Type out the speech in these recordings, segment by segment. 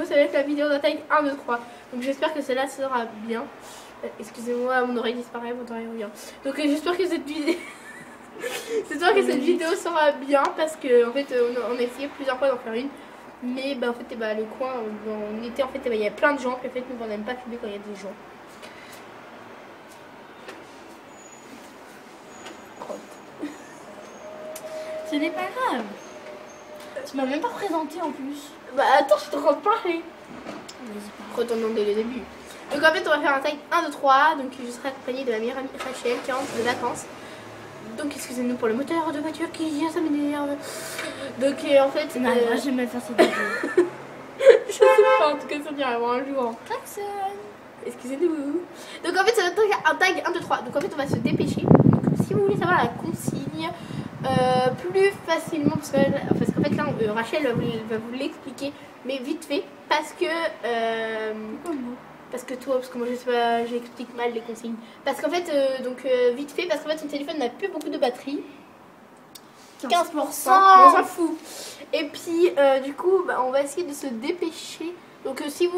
ça va être la vidéo de taille 1, 2, 3. Donc j'espère que celle-là sera bien. Excusez-moi, mon oreille disparaît, mon oreille revient. Donc j'espère que cette vidéo... J'espère que cette vidéo sera bien parce que en fait on a essayé plusieurs fois d'en faire une. Mais bah en fait le coin on était en fait il y a plein de gens. Puis en fait nous on n'aime pas filmer quand il y a des gens. Ce n'est pas grave. Tu m'as même pas présenté en plus. Bah attends, je suis en train de parler. Retournons dès le début. Donc en fait on va faire un taille 1, 2, 3. Donc je serai accompagnée de ma meilleure amie Rachel qui rentre de vacances. Donc excusez-nous pour le moteur de voiture qui vient, ça m'énerve. Donc en fait... Non, moi j'aime bien faire cette vidéo. Je sais pas, en tout cas ça viendra un jour. Klaxon. Excusez-nous. Donc en fait ça va être un tag 1, 2, 3. Donc en fait on va se dépêcher. Donc si vous voulez savoir la consigne plus facilement, parce qu'en fait là Rachel va vous l'expliquer, mais vite fait, parce que... parce que moi je sais pas, j'explique mal les consignes. Parce qu'en fait, vite fait, parce qu'en fait son téléphone n'a plus beaucoup de batterie. 15%, on s'en fout. Et puis du coup, on va essayer de se dépêcher. Donc si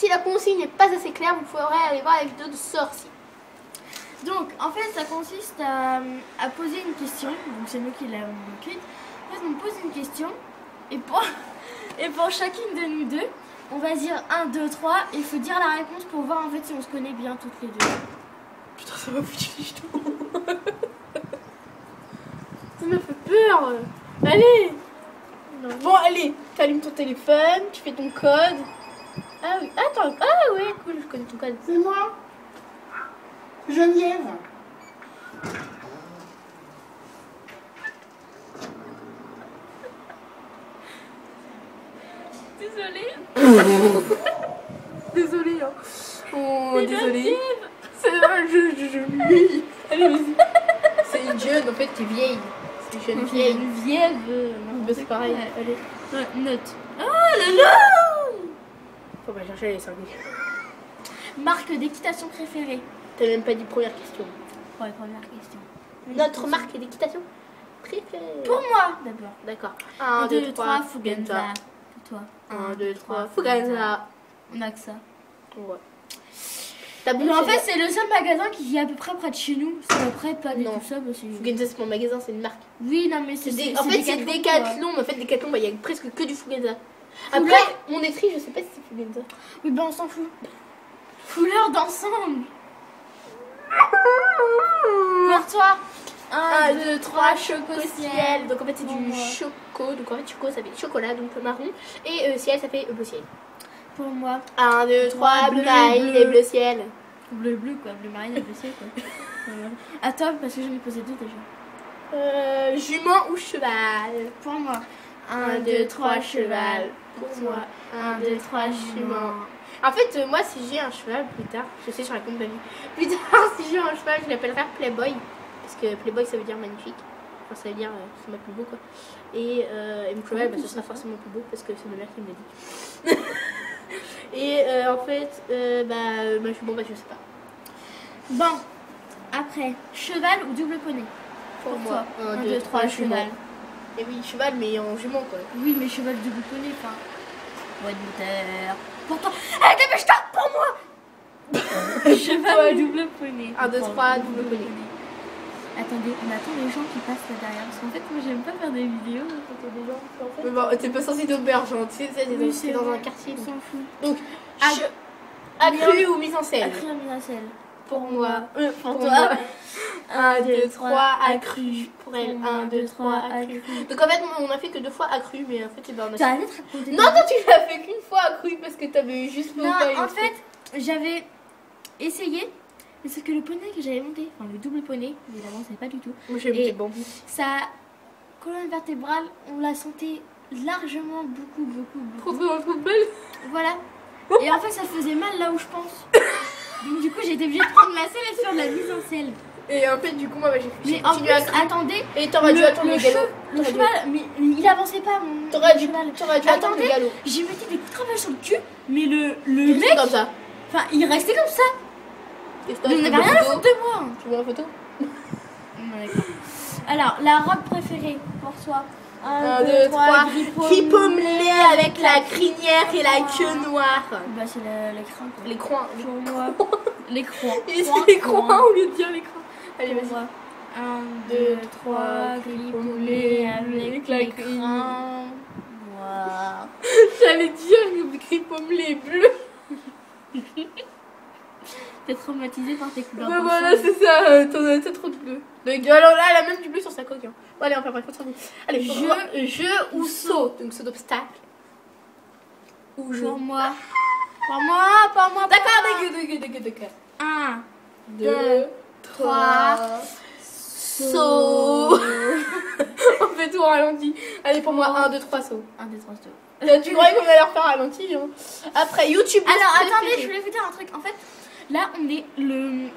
la consigne n'est pas assez claire, vous pourrez aller voir la vidéo de sortie. Donc en fait ça consiste à poser une question. Donc c'est nous qui l'avons écrite. En fait on pose une question et pour chacune de nous deux, on va dire 1, 2, 3 et il faut dire la réponse pour voir en fait si on se connaît bien toutes les deux. Putain, ça m'a foutu du tout. Ça m'a fait peur. Allez. Non. Bon, allez, t'allumes ton téléphone, tu fais ton code. Ah oui, attends, ah ouais, cool, je connais ton code. C'est moi, Geneviève. Désolée. Désolée, hein. Oh, désolée. C'est oui. Allez, vas-y. C'est une jeune, en fait, t'es vieille. C'est une jeune vieille. Une vieille. Bah, c'est pareil, allez. Ouais, note. Oh là là. Faut pas chercher les 5 Marque d'équitation préférée. T'as même pas dit première question. Ouais, première question. Notre marque d'équitation préférée. Pour moi d'abord. D'accord. 1, 2, 3, Fugenza. Pour toi. 1, 2, 3, Fugenza. On a que ça. Ouais. Mais en fait, c'est le seul magasin qui est à peu près près de chez nous. C'est à peu près pas du Non. tout ça. Bah, Fugenza, c'est mon magasin, c'est une marque. Oui, non, mais c'est En fait, c'est Decathlon. Mais en fait, Decathlon, il y a presque que du Fugenza. Après, mon étrie, je sais pas si c'est Fugenza. Oui, ben on s'en fout. Couleur d'ensemble. Pour toi. 1, 2, 3, choco-ciel. Donc en fait, c'est du choco. Donc en fait, choco, ça fait chocolat, donc marron. Et ciel, ça fait bleu ciel. Pour moi. 1, 2, 3, bleu marine et bleu ciel. Bleu quoi, bleu marine et bleu ciel quoi. À toi, parce que j'en ai posé 2 déjà. Jument ou cheval? Pour moi. 1, 2, 3, cheval. Pour moi. 1, 2, 3, jument. En fait, moi, si j'ai un cheval plus tard, je sais, je raconte ma vie. Plus tard, si j'ai un cheval, je l'appellerai Playboy. Parce que Playboy, ça veut dire magnifique. Enfin, ça veut dire c'est ma plus beau quoi. Et mon cheval, ce sera forcément plus beau parce que c'est ma mère qui me l'a dit. Et en fait, je sais pas. Bon, après, cheval ou double poney? Pour moi, 1, 2, 3, cheval. Et oui, cheval, mais en jument quoi. Oui, mais cheval double poney, enfin. Ouais, de moteur. Pour toi. Allez, dépêche-toi, pour moi. Cheval ou double poney? 1, 2, 3, double poney. Attendez, on attend les gens qui passent là derrière. Parce qu'en fait, moi, j'aime pas faire des vidéos quand il y a des gens qui en fait. Mais bon, t'es pas censé d'auberge, hein. Tu sais, c'est dans un quartier. On s'en fout. Donc, accru ou mise en scène? Accru ou mise en scène? Pour moi. Pour toi. 1, 2, 3, accru. Pour elle, 1, 2, 3, accru. Donc en fait, on a fait que 2 fois accru, mais en fait, on a... T'as arrêté de raconter. Non, toi, tu l'as fait qu'une fois accru parce que t'avais juste Non, en fait, j'avais essayé. Mais c'est que le poney que j'avais monté, enfin le double poney, évidemment, c'est pas du tout. Moi, j'aime les bambous. Sa colonne vertébrale, on la sentait largement beaucoup. Trop belle. Voilà. Et en fait, ça faisait mal là où je pense. Donc du coup, j'ai été obligée de prendre la selle et de faire de la mise en selle. Et en fait, du coup, moi, j'ai continué à attendez. Et t'aurais dû attendre le galop. Le cheval, mais il avançait pas, mon T'aurais dû cheval. attendre le galop. J'ai mis des coups de travail sur le cul, mais le mec, comme ça. Enfin, il restait comme ça. On n'avait rien à foutre de moi. Tu veux la photo? Non, d'accord. Alors, la robe préférée pour toi? 1, 2, 3. Gripomelé avec la crinière et la queue noire. Bah, c'est l'écran. Les croins. Pour moi. L'écran. Il dit les croins au lieu de dire l'écran. Allez, vas-y. 1, 2, 3. Gripomelé avec l'écran. Wow. J'allais dire gripomelé bleu. T'es traumatisé par tes couleurs. Bah voilà, c'est ça, t'as trop de bleu. Alors là, elle a même du bleu sur sa coque. Hein. Bon, allez, on fait bref, continue. Allez, jeu ou saut. Donc saut d'obstacle. Ou jeu. Pour moi. Pour moi. D'accord. 1, 2, 3. Saut. On fait tout en ralenti. Allez, pour moi, 1, 2, 3 saut. 1, 2, 3 saut. Tu croyais qu'on allait refaire ralenti hein. Après, YouTube. Alors, attendez, je voulais vous dire un truc. En fait, là, on est le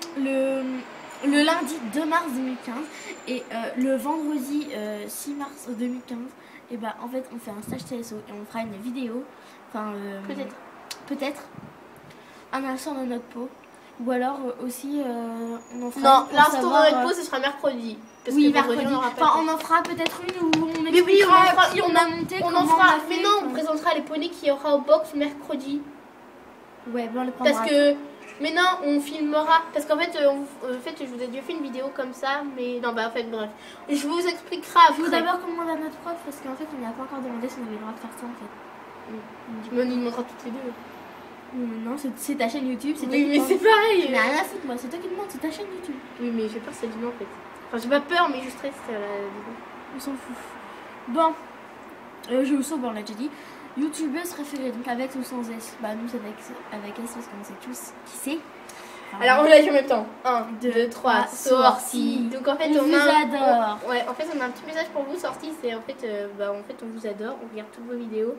lundi 2 mars 2015 et le vendredi 6 mars 2015. Et bah, en fait, on fait un stage TSO et on fera une vidéo. Enfin, peut-être un instant dans notre peau. Ou alors aussi, on en fera. Non, l'instant dans notre peau, ce sera mercredi. Parce oui, mercredi. On en fera peut-être une où on expliquera qui on a monté. On en fera. Mais non, on présentera les poneys qu'il y aura au box mercredi. Ouais, bon, on les prendra. Parce que. Mais non, on filmera. Parce qu'en fait, je vous ai déjà fait une vidéo comme ça. Mais non, bah en fait, bref. Je vous expliquerai après. Je veux d'abord commander à notre prof. Parce qu'en fait, on n'a pas encore demandé si on avait le droit de faire ça en fait. Mais on nous demandera toutes les deux. Non, c'est ta chaîne YouTube. Oui, mais c'est pareil. Mais rien à foutre, moi. C'est toi qui demandes, c'est ta chaîne YouTube. Oui, mais j'ai peur, c'est du nom en fait. Enfin, j'ai pas peur, mais je stresse. On s'en fout. Bon, je vous sauve, on l'a déjà dit. YouTubeuse préférée, donc avec ou sans S. Bah, nous, c'est avec S parce qu'on sait tous qui c'est. Alors, on l'a dit en même temps. 1, 2, 3, sortie. Donc, en fait, on vous adore. Ouais, en fait, on a un petit message pour vous. Sortie, c'est en fait, on vous adore. On regarde toutes vos vidéos.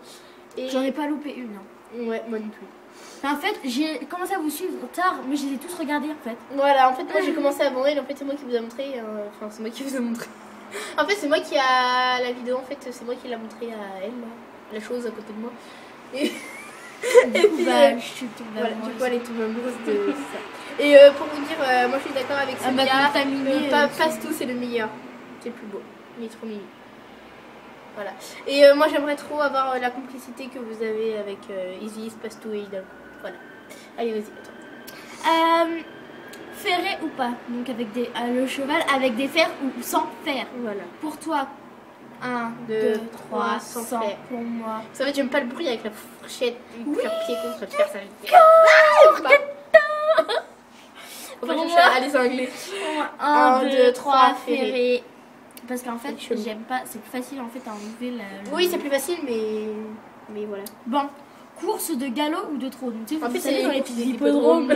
Et j'en ai pas loupé une. Hein. Ouais, moi non plus. En fait, j'ai commencé à vous suivre tard, mais je les ai tous regardés en fait. Voilà, en fait, moi j'ai commencé avant elle. En fait, c'est moi qui vous a montré. Enfin, c'est moi qui vous ai montré. En fait, c'est moi qui a la vidéo. En fait, c'est moi qui l'a montré à elle, la chose à côté de moi. Et puis, je suis tombée voilà, amoureuse. du coup, elle est tombée amoureuse de ça. Et pour vous dire, moi je suis d'accord avec Sonia. Pastou, c'est le meilleur. C'est le plus beau. Il est trop mignon. Voilà. Et moi j'aimerais trop avoir la complicité que vous avez avec Isis, Pastou et Ida. Voilà. Allez, vas-y, attends. Ferré ou pas? Donc avec le cheval avec des fers ou sans fer. Voilà. Pour toi, 1, 2, 3, sans fer. Pour moi. Ça va, j'aime pas le bruit avec la fourchette. Oui. Le pied contre le fer, ça va. On va aller cingler. 1, 2, 3, ferré. Parce qu'en fait, j'aime pas, c'est plus facile en fait à enlever Oui, c'est plus facile, mais voilà. Bon, course de galop ou de trot. Donc, tu sais, en fait, c'est les petits hippodromes.